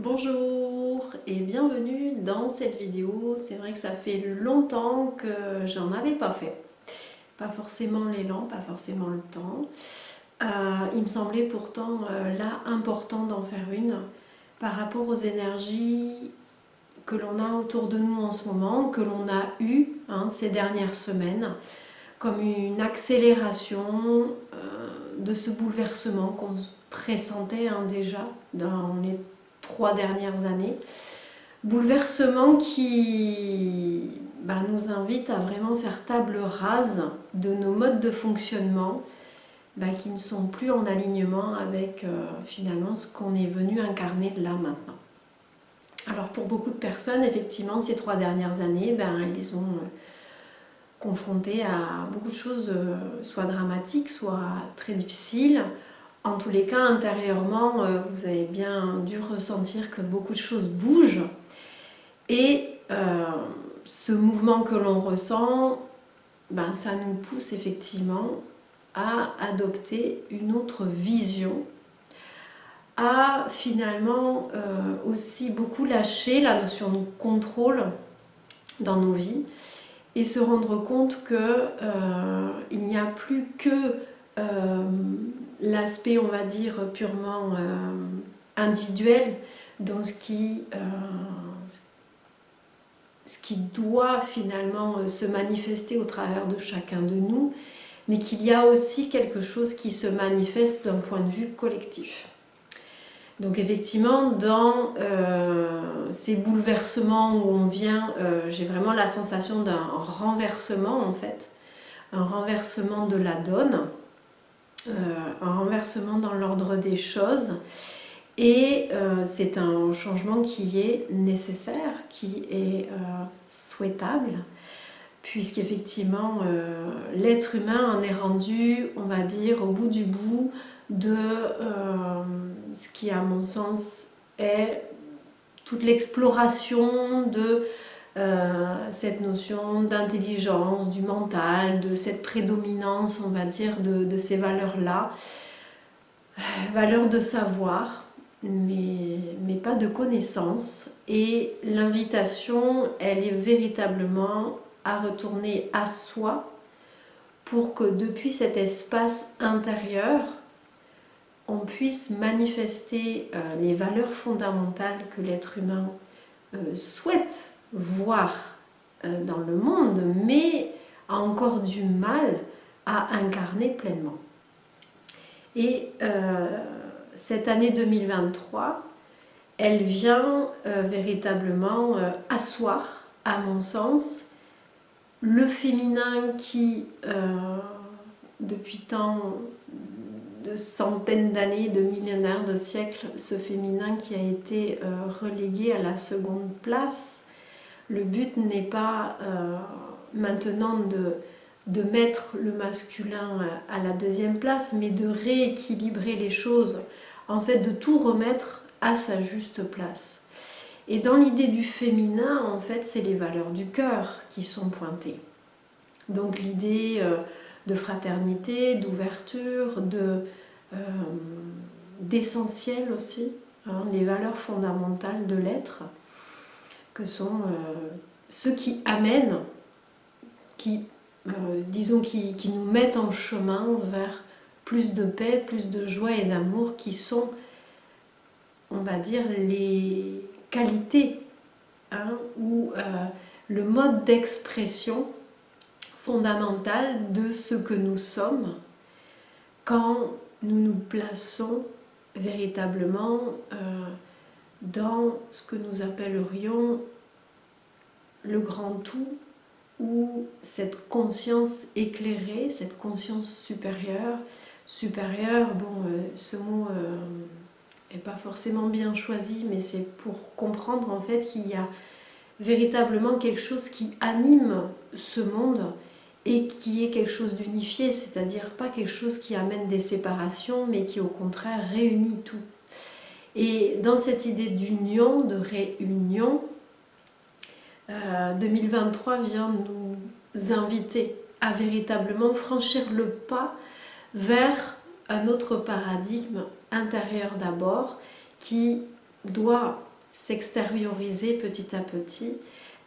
Bonjour et bienvenue dans cette vidéo. C'est vrai que ça fait longtemps que j'en avais pas fait. Pas forcément l'élan, pas forcément le temps. Il me semblait pourtant là important d'en faire une par rapport aux énergies que l'on a autour de nous en ce moment, que l'on a eu ces dernières semaines, comme une accélération de ce bouleversement qu'on pressentait déjà dans les 3 dernières années. Bouleversement qui nous invite à vraiment faire table rase de nos modes de fonctionnement qui ne sont plus en alignement avec finalement ce qu'on est venu incarner là maintenant. Alors pour beaucoup de personnes, effectivement, ces 3 dernières années, ils ont confrontés à beaucoup de choses, soit dramatiques, soit très difficiles. En tous les cas, intérieurement, vous avez bien dû ressentir que beaucoup de choses bougent. Et ce mouvement que l'on ressent, ça nous pousse effectivement à adopter une autre vision, à finalement aussi beaucoup lâcher la notion de contrôle dans nos vies et se rendre compte qu'il n'y a plus que l'aspect, on va dire, purement individuel dans ce qui doit finalement se manifester au travers de chacun de nous, mais qu'il y a aussi quelque chose qui se manifeste d'un point de vue collectif. Donc effectivement, dans ces bouleversements où on vient, j'ai vraiment la sensation d'un renversement en fait, un renversement de la donne, un renversement dans l'ordre des choses. Et c'est un changement qui est nécessaire, qui est souhaitable, puisqu'effectivement l'être humain en est rendu, on va dire, au bout du bout de ce qui, à mon sens, est toute l'exploration de cette notion d'intelligence, du mental, de cette prédominance, on va dire, de ces valeurs-là, valeurs de savoir, mais pas de connaissance. Et l'invitation, elle est véritablement à retourner à soi pour que depuis cet espace intérieur, on puisse manifester les valeurs fondamentales que l'être humain souhaite voir dans le monde, mais a encore du mal à incarner pleinement. Et cette année 2023, elle vient véritablement asseoir, à mon sens, le féminin qui, depuis tant de centaines d'années, de millénaires, de siècles, ce féminin qui a été relégué à la seconde place. Le but n'est pas maintenant de mettre le masculin à la deuxième place, mais de rééquilibrer les choses, en fait de tout remettre à sa juste place. Et dans l'idée du féminin, en fait, c'est les valeurs du cœur qui sont pointées. Donc l'idée de fraternité, d'ouverture, d'essentiel aussi, les valeurs fondamentales de l'être, que sont ceux qui amènent, qui nous mettent en chemin vers plus de paix, plus de joie et d'amour, qui sont, on va dire, les qualités ou le mode d'expression fondamental de ce que nous sommes quand nous nous plaçons véritablement dans ce que nous appellerions le grand tout, ou cette conscience éclairée, cette conscience supérieure. Ce mot n'est pas forcément bien choisi, mais c'est pour comprendre en fait qu'il y a véritablement quelque chose qui anime ce monde et qui est quelque chose d'unifié, c'est-à-dire pas quelque chose qui amène des séparations, mais qui au contraire réunit tout. Et dans cette idée d'union, de réunion, 2023 vient nous inviter à véritablement franchir le pas vers un autre paradigme intérieur d'abord, qui doit s'extérioriser petit à petit.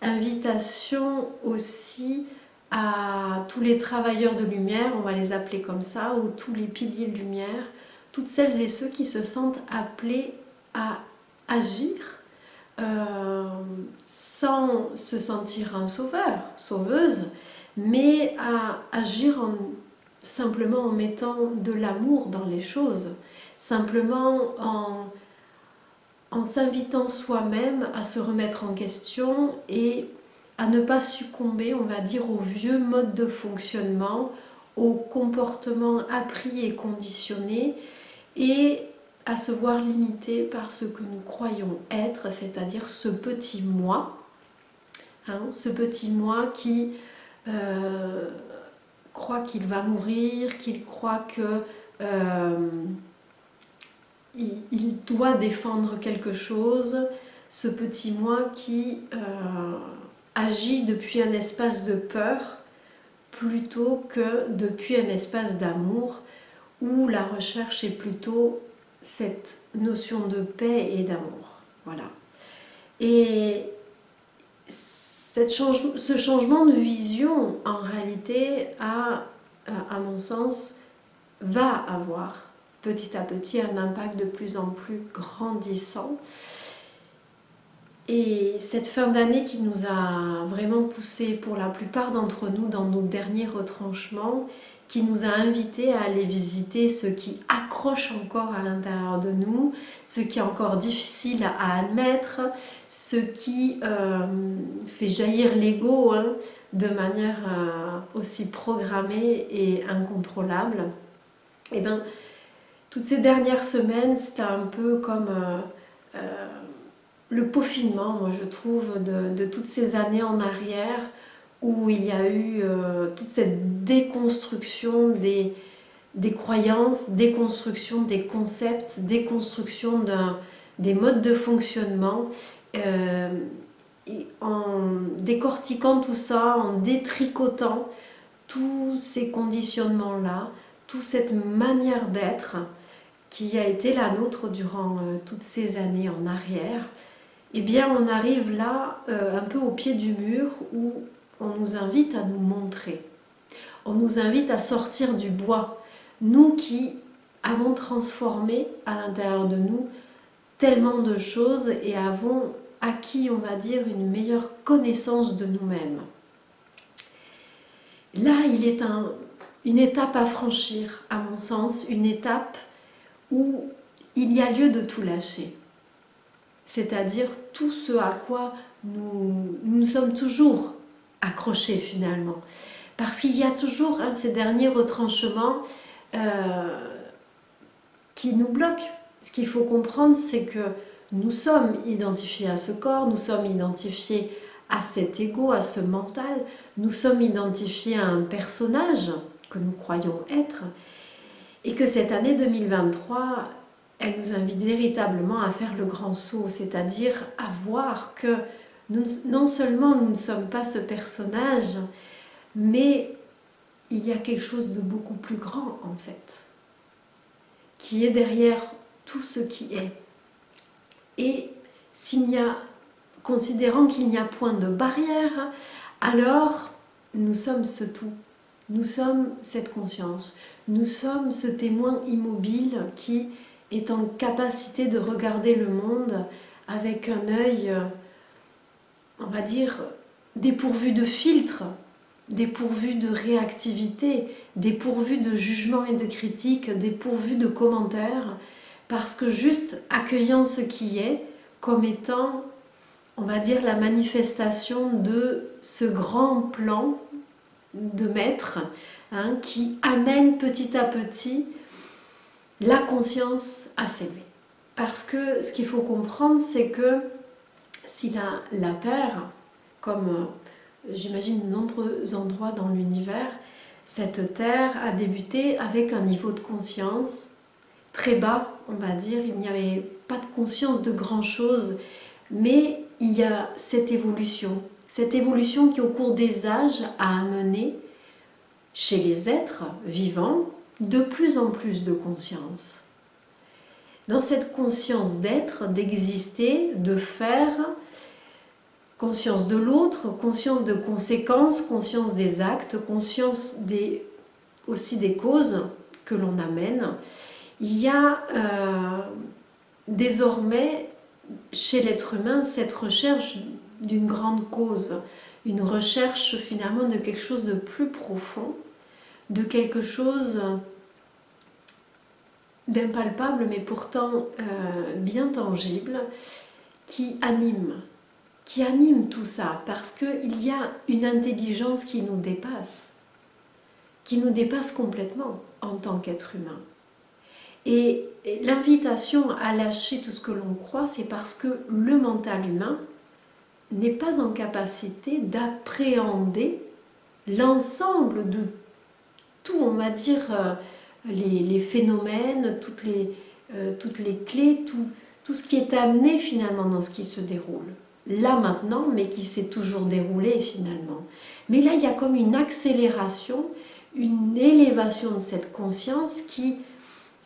Invitation aussi à tous les travailleurs de lumière, on va les appeler comme ça, ou tous les piliers de lumière, toutes celles et ceux qui se sentent appelés à agir sans se sentir un sauveur, sauveuse, mais à agir simplement en mettant de l'amour dans les choses, simplement en s'invitant soi-même à se remettre en question et à ne pas succomber, on va dire, aux vieux modes de fonctionnement, aux comportements appris et conditionnés, et à se voir limité par ce que nous croyons être, c'est-à-dire ce petit moi, ce petit moi qui croit qu'il va mourir, qu'il croit que il doit défendre quelque chose, ce petit moi qui agit depuis un espace de peur plutôt que depuis un espace d'amour, où la recherche est plutôt cette notion de paix et d'amour. Voilà. Et ce changement de vision, en réalité, à mon sens, va avoir petit à petit un impact de plus en plus grandissant. Et cette fin d'année qui nous a vraiment poussé pour la plupart d'entre nous dans nos derniers retranchements, qui nous a invités à aller visiter ce qui accroche encore à l'intérieur de nous, ce qui est encore difficile à admettre, ce qui fait jaillir l'ego de manière aussi programmée et incontrôlable. Et bien, toutes ces dernières semaines, c'était un peu comme le peaufinement, moi je trouve, de toutes ces années en arrière où il y a eu toute cette déconstruction des croyances, déconstruction des concepts, déconstruction des modes de fonctionnement, et en décortiquant tout ça, en détricotant tous ces conditionnements-là, toute cette manière d'être qui a été la nôtre durant toutes ces années en arrière, eh bien on arrive là un peu au pied du mur où on nous invite à nous montrer. On nous invite à sortir du bois. Nous qui avons transformé à l'intérieur de nous tellement de choses et avons acquis, on va dire, une meilleure connaissance de nous-mêmes. Là, il est une étape à franchir, à mon sens, une étape où il y a lieu de tout lâcher. C'est-à-dire tout ce à quoi nous sommes toujours accrochés finalement. Parce qu'il y a toujours un de ces derniers retranchements qui nous bloquent. Ce qu'il faut comprendre, c'est que nous sommes identifiés à ce corps, nous sommes identifiés à cet ego, à ce mental, nous sommes identifiés à un personnage que nous croyons être, et que cette année 2023, elle nous invite véritablement à faire le grand saut, c'est-à-dire à voir que non seulement nous ne sommes pas ce personnage, mais il y a quelque chose de beaucoup plus grand en fait, qui est derrière tout ce qui est. Et considérant qu'il n'y a point de barrière, alors nous sommes ce tout. Nous sommes cette conscience. Nous sommes ce témoin immobile qui est en capacité de regarder le monde avec un œil, on va dire, dépourvu de filtre, dépourvu de réactivité, dépourvu de jugement et de critique, dépourvu de commentaires, parce que juste accueillant ce qui est comme étant, on va dire, la manifestation de ce grand plan de maître qui amène petit à petit la conscience à s'élever. Parce que ce qu'il faut comprendre, c'est que si la Terre, comme j'imagine de nombreux endroits dans l'univers, cette Terre a débuté avec un niveau de conscience très bas, on va dire. Il n'y avait pas de conscience de grand-chose, mais il y a cette évolution qui au cours des âges a amené chez les êtres vivants de plus en plus de conscience. dans cette conscience d'être, d'exister, de faire, conscience de l'autre, conscience de conséquences, conscience des actes, conscience aussi des causes que l'on amène, il y a désormais chez l'être humain cette recherche d'une grande cause, une recherche finalement de quelque chose de plus profond, de quelque chose d'impalpable mais pourtant bien tangible, qui anime tout ça, parce qu'il y a une intelligence qui nous dépasse complètement en tant qu'être humain. Et l'invitation à lâcher tout ce que l'on croit, c'est parce que le mental humain n'est pas en capacité d'appréhender l'ensemble de tout, on va dire, les phénomènes, toutes les clés, tout ce qui est amené finalement dans ce qui se déroule. Là maintenant, mais qui s'est toujours déroulé finalement. Mais là, il y a comme une accélération, une élévation de cette conscience qui,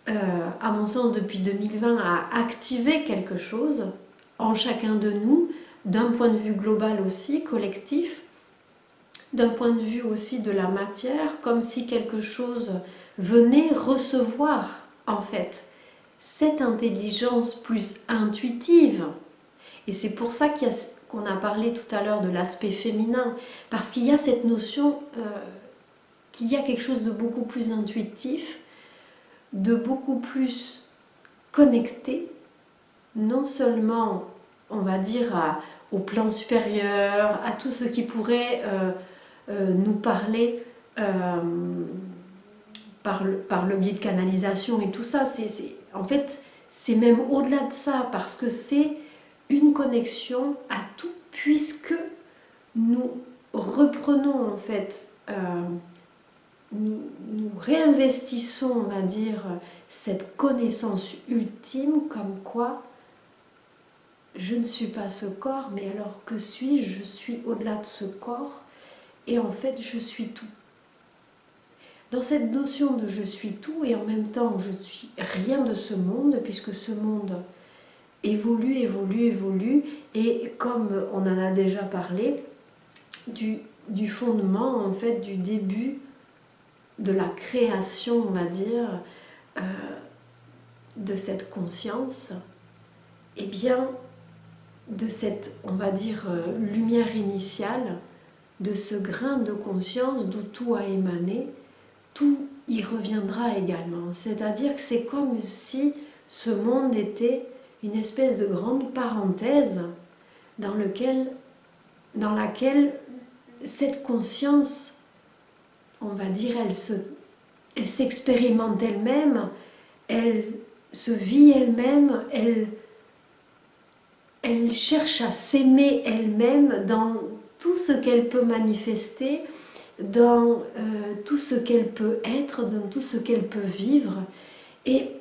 à mon sens, depuis 2020, a activé quelque chose en chacun de nous, d'un point de vue global aussi, collectif, d'un point de vue aussi de la matière, comme si quelque chose venait recevoir, en fait, cette intelligence plus intuitive. Et c'est pour ça qu'on a parlé tout à l'heure de l'aspect féminin, parce qu'il y a cette notion qu'il y a quelque chose de beaucoup plus intuitif, de beaucoup plus connecté, non seulement, on va dire, au plan supérieur, à tout ce qui pourrait nous parler par le biais de canalisation et tout ça. En fait, c'est même au-delà de ça, parce que c'est une connexion à tout, puisque nous reprenons en fait, nous réinvestissons, on va dire, cette connaissance ultime, comme quoi je ne suis pas ce corps, mais alors que suis-je? Je suis au-delà de ce corps, et en fait je suis tout. Dans cette notion de je suis tout, et en même temps je ne suis rien de ce monde, puisque ce monde évolue, et comme on en a déjà parlé, du fondement, en fait, du début de la création, on va dire, de cette conscience, et bien de cette, on va dire, lumière initiale, de ce grain de conscience d'où tout a émané, tout y reviendra également. C'est-à-dire que c'est comme si ce monde était une espèce de grande parenthèse dans laquelle cette conscience, on va dire, elle s'expérimente elle-même, elle se vit elle-même, elle cherche à s'aimer elle-même dans tout ce qu'elle peut manifester, dans tout ce qu'elle peut être, dans tout ce qu'elle peut vivre. Et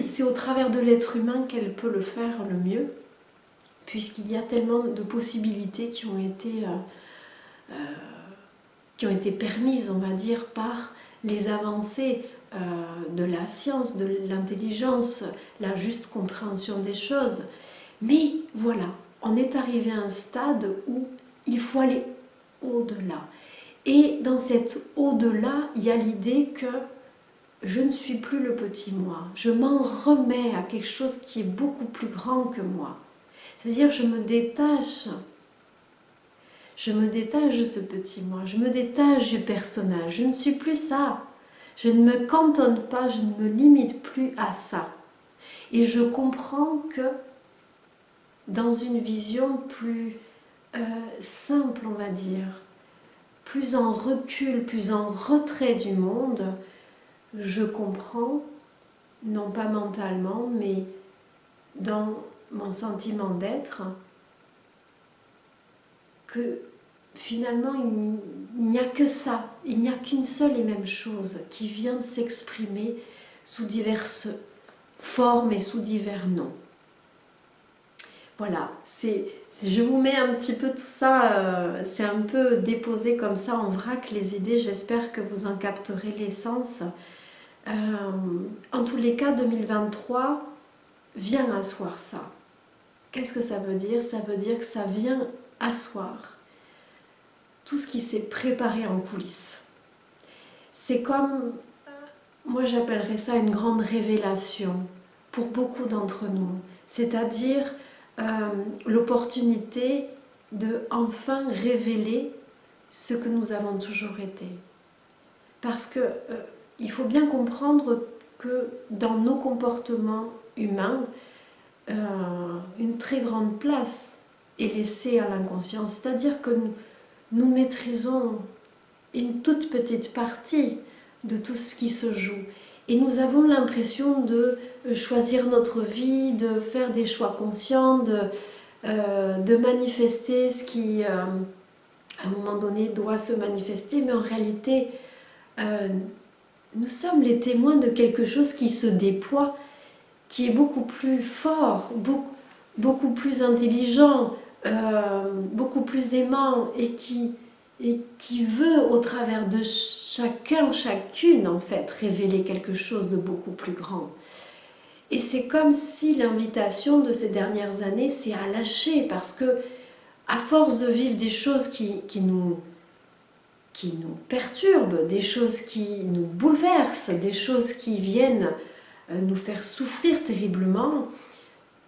c'est au travers de l'être humain qu'elle peut le faire le mieux, puisqu'il y a tellement de possibilités qui ont été permises, on va dire, par les avancées de la science, de l'intelligence, la juste compréhension des choses. Mais voilà, on est arrivé à un stade où il faut aller au-delà. Et dans cet au-delà, il y a l'idée que je ne suis plus le petit moi. Je m'en remets à quelque chose qui est beaucoup plus grand que moi. C'est-à-dire, je me détache de ce petit moi, je me détache du personnage. Je ne suis plus ça. Je ne me cantonne pas, je ne me limite plus à ça. Et je comprends que dans une vision plus simple, on va dire, plus en recul, plus en retrait du monde, je comprends, non pas mentalement, mais dans mon sentiment d'être, que finalement il n'y a que ça, il n'y a qu'une seule et même chose qui vient s'exprimer sous diverses formes et sous divers noms. Voilà, je vous mets un petit peu tout ça, c'est un peu déposé comme ça en vrac les idées, j'espère que vous en capterez l'essence. En tous les cas, 2023 vient asseoir ça. Qu'est-ce que ça veut dire? Ça veut dire que ça vient asseoir tout ce qui s'est préparé en coulisses. C'est comme, moi j'appellerais ça une grande révélation pour beaucoup d'entre nous. C'est-à-dire l'opportunité de enfin révéler ce que nous avons toujours été. Parce que il faut bien comprendre que dans nos comportements humains, une très grande place est laissée à l'inconscient. C'est-à-dire que nous maîtrisons une toute petite partie de tout ce qui se joue. Et nous avons l'impression de choisir notre vie, de faire des choix conscients, de manifester ce qui, à un moment donné, doit se manifester. Mais en réalité, nous sommes les témoins de quelque chose qui se déploie, qui est beaucoup plus fort, beaucoup plus intelligent, beaucoup plus aimant et qui veut, au travers de chacun, chacune, en fait, révéler quelque chose de beaucoup plus grand. Et c'est comme si l'invitation de ces dernières années, c'est à lâcher, parce que, à force de vivre des choses qui nous perturbent, des choses qui nous bouleversent, des choses qui viennent nous faire souffrir terriblement,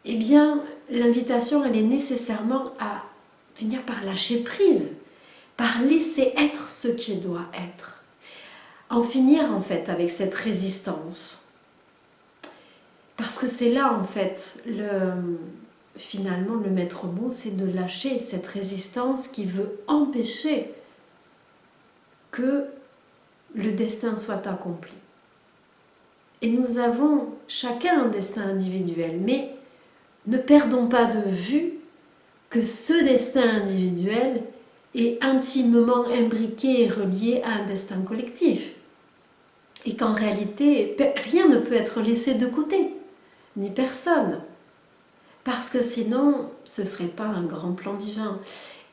eh bien, l'invitation, elle est nécessairement à finir par lâcher prise, par laisser être ce qui doit être. En finir, en fait, avec cette résistance. Parce que c'est là, en fait, finalement, le maître mot, c'est de lâcher cette résistance qui veut empêcher que le destin soit accompli. Et nous avons chacun un destin individuel, mais ne perdons pas de vue que ce destin individuel est intimement imbriqué et relié à un destin collectif. Et qu'en réalité, rien ne peut être laissé de côté, ni personne. Parce que sinon, ce ne serait pas un grand plan divin.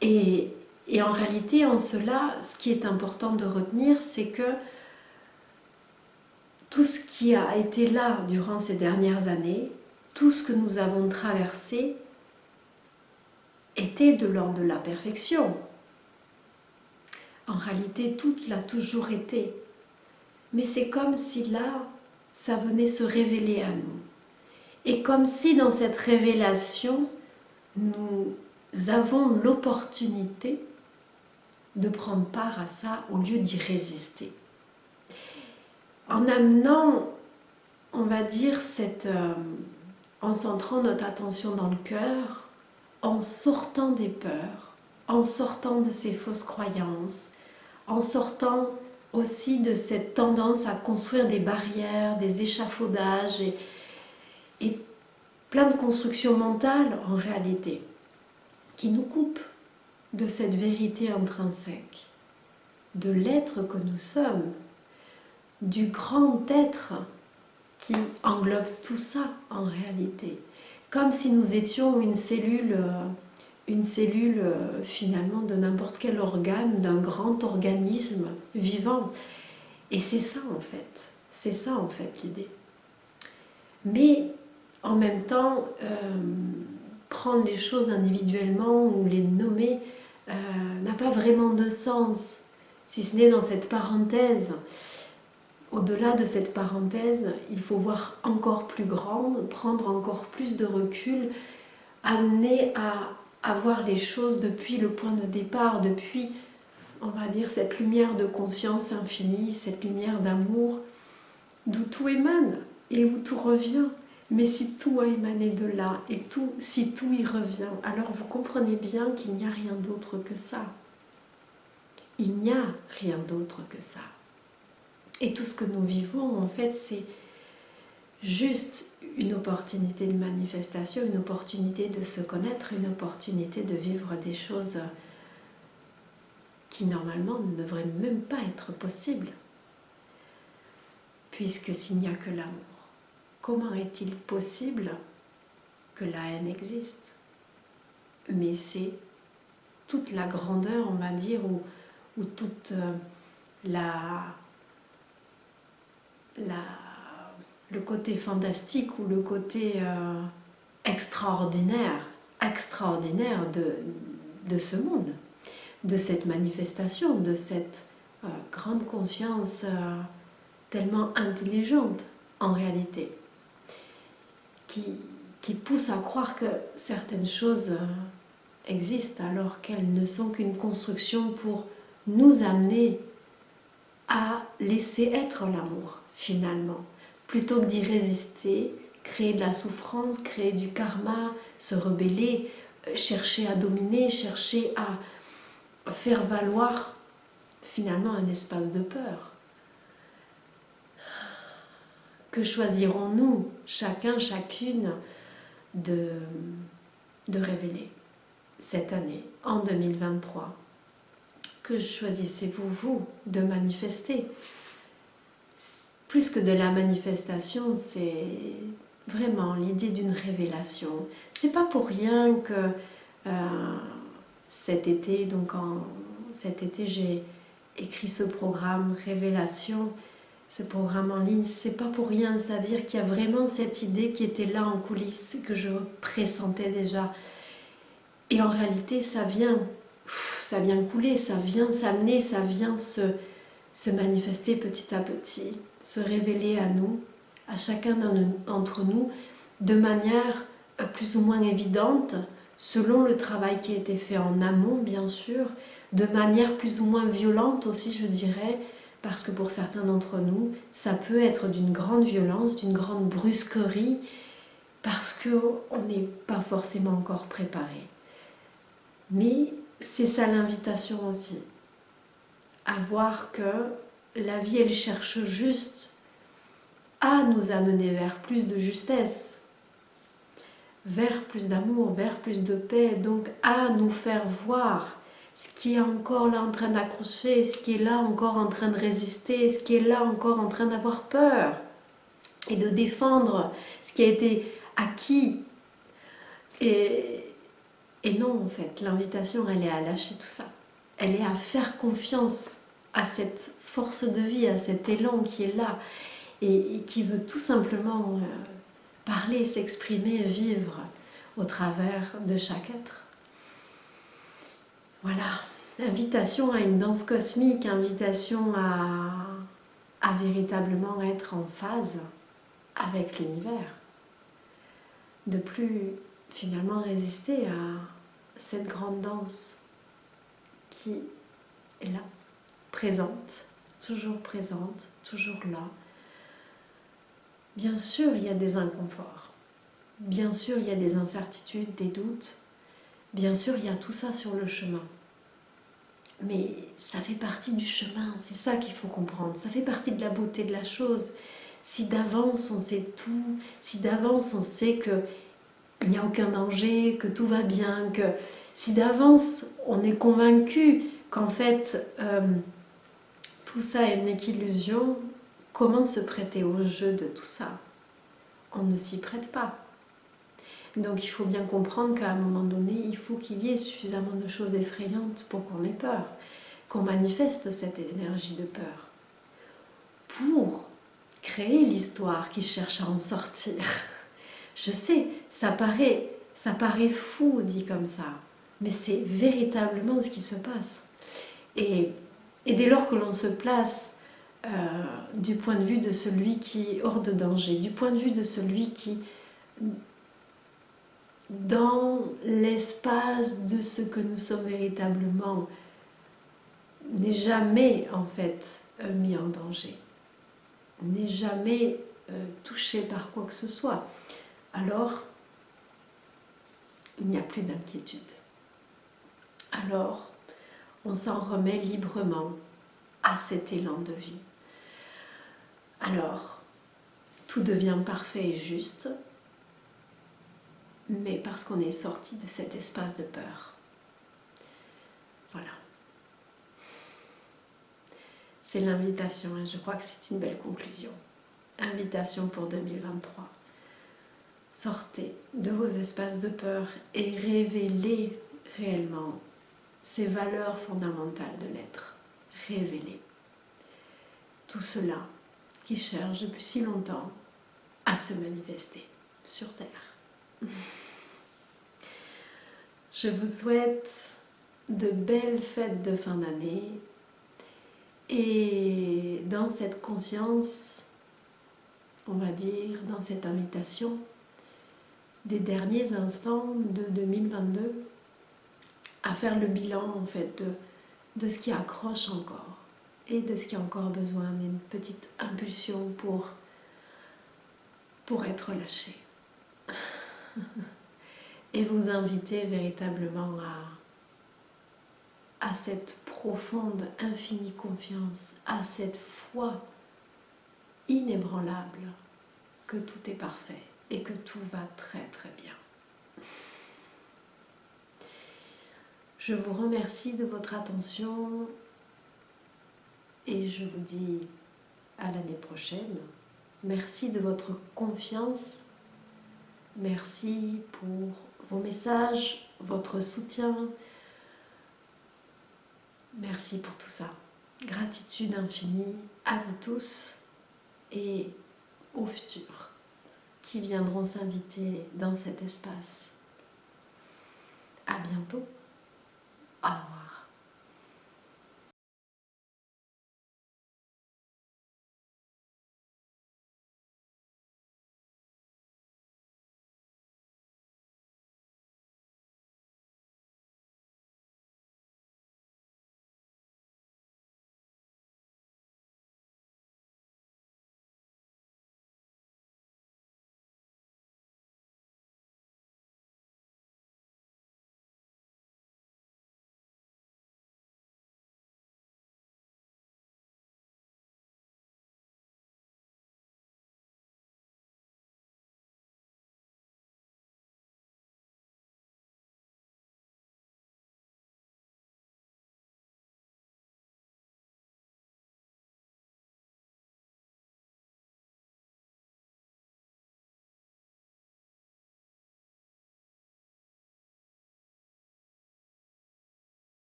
Et en réalité, en cela, ce qui est important de retenir, c'est que tout ce qui a été là durant ces dernières années, tout ce que nous avons traversé, était de l'ordre de la perfection. En réalité, tout l'a toujours été. Mais c'est comme si là, ça venait se révéler à nous. Et comme si dans cette révélation, nous avons l'opportunité de prendre part à ça au lieu d'y résister. En amenant, on va dire, en centrant notre attention dans le cœur, en sortant des peurs, en sortant de ces fausses croyances, en sortant aussi de cette tendance à construire des barrières, des échafaudages et plein de constructions mentales en réalité, qui nous coupent de cette vérité intrinsèque, de l'être que nous sommes, du grand être qui englobe tout ça en réalité. Comme si nous étions une cellule finalement de n'importe quel organe, d'un grand organisme vivant. Et c'est ça en fait l'idée. Mais en même temps, prendre les choses individuellement ou les nommer n'a pas vraiment de sens, si ce n'est dans cette parenthèse. Au-delà de cette parenthèse, il faut voir encore plus grand, prendre encore plus de recul, amener à voir les choses depuis le point de départ, depuis, on va dire, cette lumière de conscience infinie, cette lumière d'amour, d'où tout émane et où tout revient. Mais si tout a émané de là, et si tout y revient, alors vous comprenez bien qu'il n'y a rien d'autre que ça. Il n'y a rien d'autre que ça. Et tout ce que nous vivons, en fait, c'est juste une opportunité de manifestation, une opportunité de se connaître, une opportunité de vivre des choses qui, normalement, ne devraient même pas être possibles. Puisque s'il n'y a que l'amour, comment est-il possible que la haine existe? Mais c'est toute la grandeur, on va dire, ou toute le côté fantastique ou le côté extraordinaire de ce monde, de cette manifestation, de cette grande conscience tellement intelligente en réalité, qui pousse à croire que certaines choses existent alors qu'elles ne sont qu'une construction pour nous amener à laisser être l'amour finalement, plutôt que d'y résister, créer de la souffrance, créer du karma, se rebeller, chercher à dominer, chercher à faire valoir finalement un espace de peur. Que choisirons-nous, chacun, chacune, de révéler cette année, en 2023? Que choisissez-vous, vous, de manifester? Plus que de la manifestation, c'est vraiment l'idée d'une révélation. C'est pas pour rien que cet été, j'ai écrit ce programme Révélation, ce programme en ligne. C'est pas pour rien, c'est-à-dire qu'il y a vraiment cette idée qui était là en coulisses, que je pressentais déjà. Et en réalité, ça vient couler, ça vient s'amener, ça vient se manifester petit à petit, se révéler à nous, à chacun d'entre nous, de manière plus ou moins évidente, selon le travail qui a été fait en amont, bien sûr, de manière plus ou moins violente aussi, je dirais, parce que pour certains d'entre nous, ça peut être d'une grande violence, d'une grande brusquerie, parce qu'on n'est pas forcément encore préparé. Mais c'est ça l'invitation aussi, à voir que la vie, elle cherche juste à nous amener vers plus de justesse, vers plus d'amour, vers plus de paix, donc à nous faire voir ce qui est encore là en train d'accrocher, ce qui est là encore en train de résister, ce qui est là encore en train d'avoir peur, et de défendre ce qui a été acquis. Et non, en fait, l'invitation, elle est à lâcher tout ça. Elle est à faire confiance à cette force de vie, à cet élan qui est là et qui veut tout simplement parler, s'exprimer, vivre au travers de chaque être. Voilà, invitation à une danse cosmique, invitation à véritablement être en phase avec l'univers. De plus finalement résister à cette grande danse qui est là, présente, toujours là. Bien sûr, il y a des inconforts. Bien sûr, il y a des incertitudes, des doutes. Bien sûr, il y a tout ça sur le chemin. Mais ça fait partie du chemin, c'est ça qu'il faut comprendre. Ça fait partie de la beauté de la chose. Si d'avance on sait tout, si d'avance on sait qu'il n'y a aucun danger, que tout va bien, que si d'avance on est convaincu qu'en fait tout ça n'est qu'illusion, comment se prêter au jeu de tout ça? On ne s'y prête pas. Donc il faut bien comprendre qu'à un moment donné, il faut qu'il y ait suffisamment de choses effrayantes pour qu'on ait peur, qu'on manifeste cette énergie de peur, pour créer l'histoire qui cherche à en sortir. Je sais, ça paraît fou dit comme ça, mais c'est véritablement ce qui se passe. Et dès lors que l'on se place du point de vue de celui qui est hors de danger, du point de vue de celui qui, dans l'espace de ce que nous sommes véritablement, n'est jamais en fait mis en danger, n'est jamais touché par quoi que ce soit, alors il n'y a plus d'inquiétude. Alors on s'en remet librement à cet élan de vie. Alors tout devient parfait et juste, mais parce qu'on est sorti de cet espace de peur. Voilà. C'est l'invitation, et je crois que c'est une belle conclusion. Invitation pour 2023. Sortez de vos espaces de peur et révélez réellement ces valeurs fondamentales de l'être. Révélez tout cela qui cherche depuis si longtemps à se manifester sur Terre. Je vous souhaite de belles fêtes de fin d'année et dans cette conscience, on va dire, dans cette invitation des derniers instants de 2022 à faire le bilan en fait de ce qui accroche encore et de ce qui a encore besoin d'une petite impulsion pour être lâché. Et vous inviter véritablement à cette profonde, infinie confiance, à cette foi inébranlable que tout est parfait et que tout va très très bien. Je vous remercie de votre attention et je vous dis à l'année prochaine. Merci de votre confiance. Merci pour vos messages, votre soutien. Merci pour tout ça. Gratitude infinie à vous tous et aux futurs qui viendront s'inviter dans cet espace. À bientôt. Au revoir.